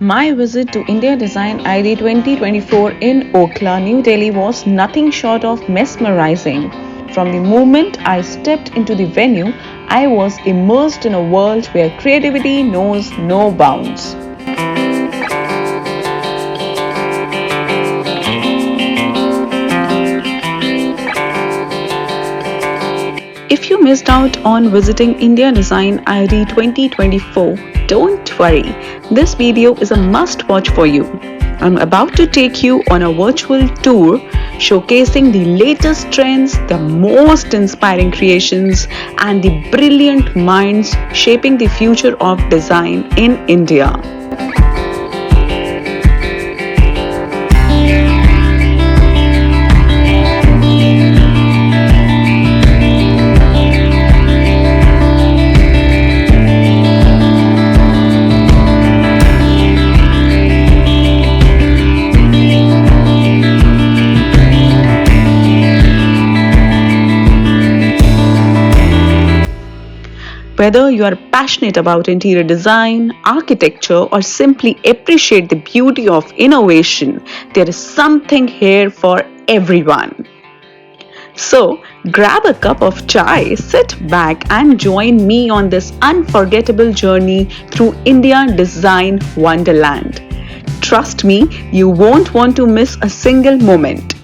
My visit to India Design ID 2024 in Okhla, New Delhi was nothing short of mesmerizing. From the moment I stepped into the venue, I was immersed in a world where creativity knows no bounds. If you missed out on visiting India Design ID 2024, don't worry. This video is a must watch for you. I'm about to take you on a virtual tour showcasing the latest trends, the most inspiring creations, and the brilliant minds shaping the future of design in India. Whether you are passionate about interior design, architecture, or simply appreciate the beauty of innovation, there is something here for everyone. So, grab a cup of chai, sit back, and join me on this unforgettable journey through India Design Wonderland. Trust me, you won't want to miss a single moment.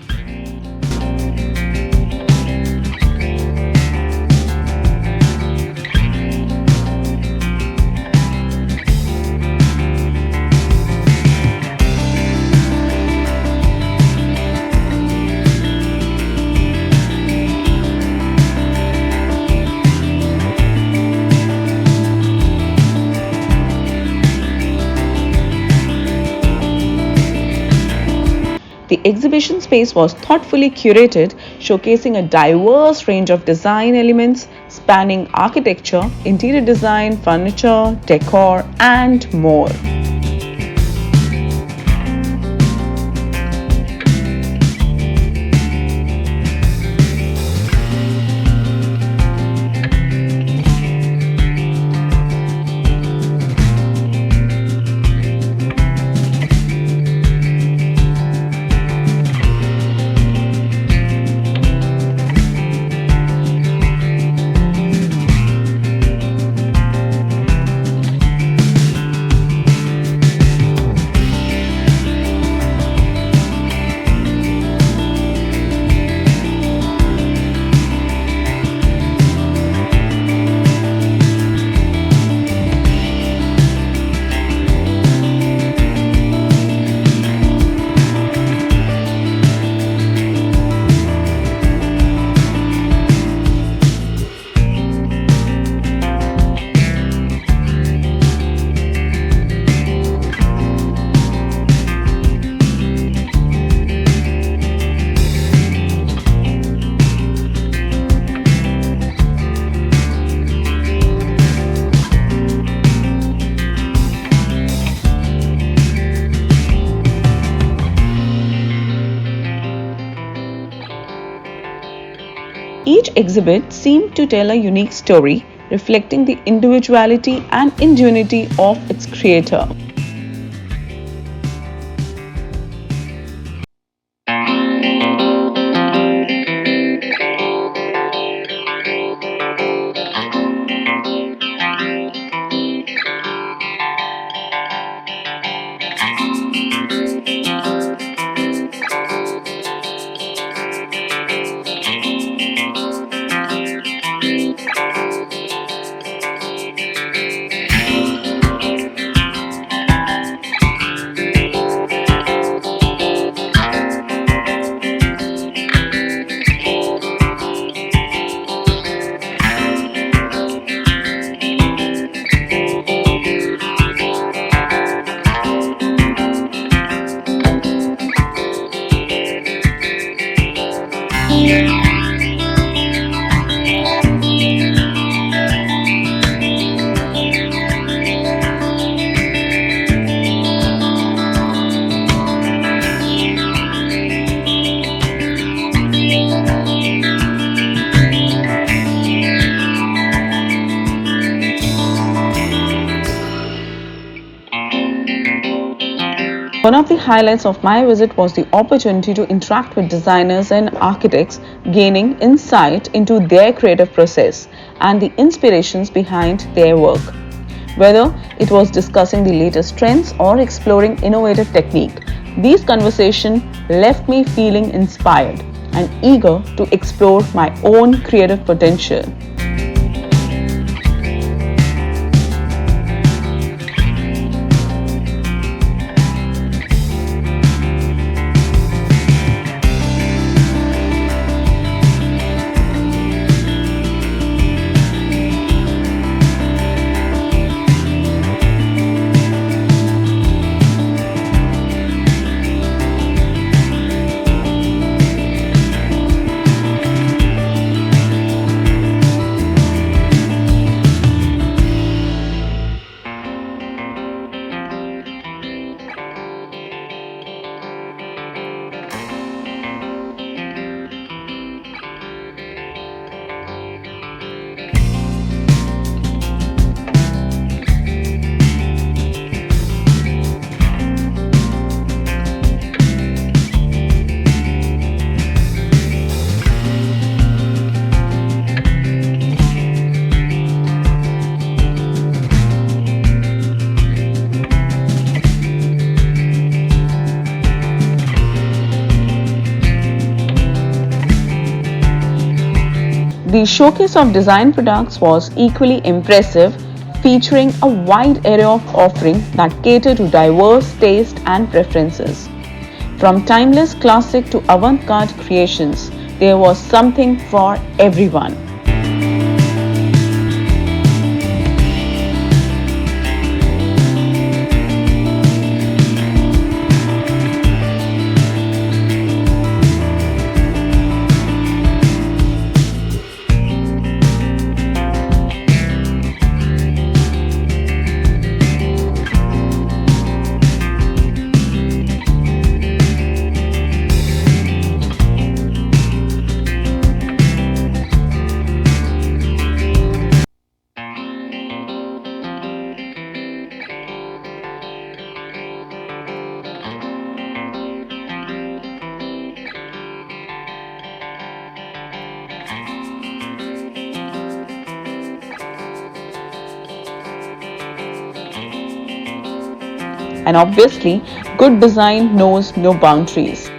The exhibition space was thoughtfully curated, showcasing a diverse range of design elements spanning architecture, interior design, furniture, decor, and more. Each exhibit seemed to tell a unique story, reflecting the individuality and ingenuity of its creator. One of the highlights of my visit was the opportunity to interact with designers and architects, gaining insight into their creative process and the inspirations behind their work. Whether it was discussing the latest trends or exploring innovative technique, these conversations left me feeling inspired and eager to explore my own creative potential. The showcase of design products was equally impressive, featuring a wide array of offerings that cater to diverse tastes and preferences. From timeless classic to avant-garde creations, there was something for everyone. And obviously, good design knows no boundaries.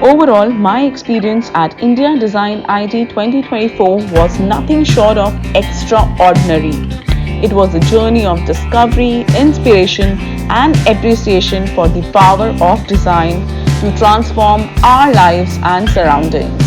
Overall, my experience at India Design IT 2024 was nothing short of extraordinary. It was a journey of discovery, inspiration, and appreciation for the power of design to transform our lives and surroundings.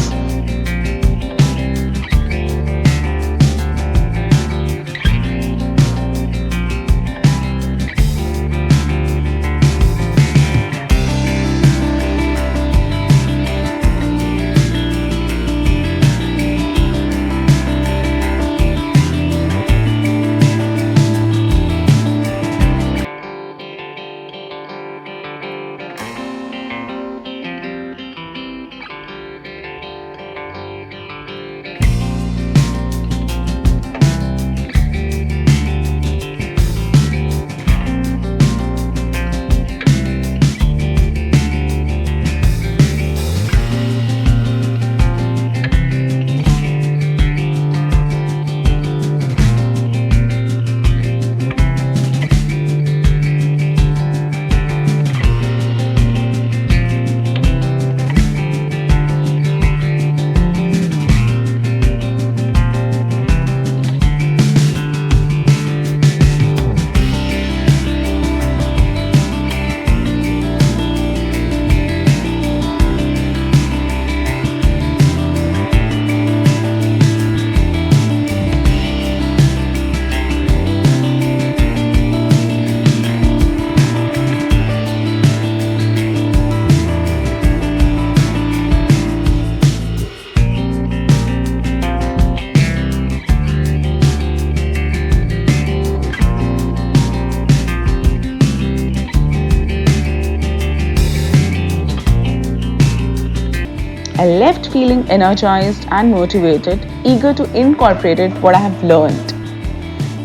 I left feeling energized and motivated, eager to incorporate what I have learned.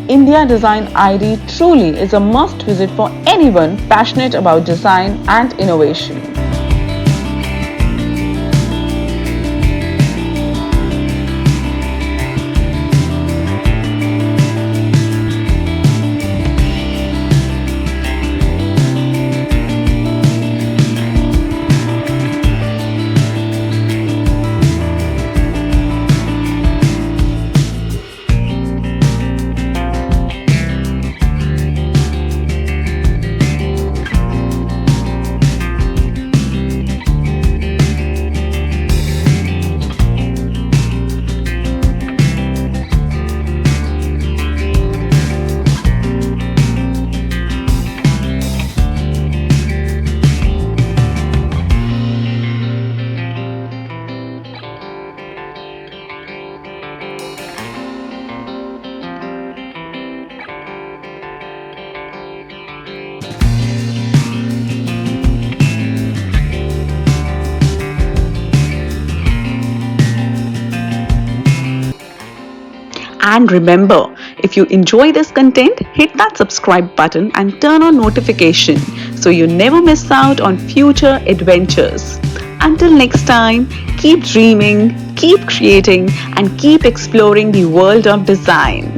India Design ID truly is a must visit for anyone passionate about design and innovation. And remember, if you enjoy this content, hit that subscribe button and turn on notification so you never miss out on future adventures. Until next time, keep dreaming, keep creating, and keep exploring the world of design.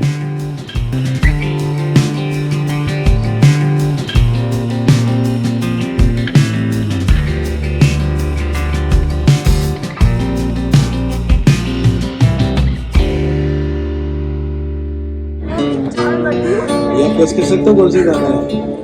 ये आप guess कर सकते हो कौन सी गाना है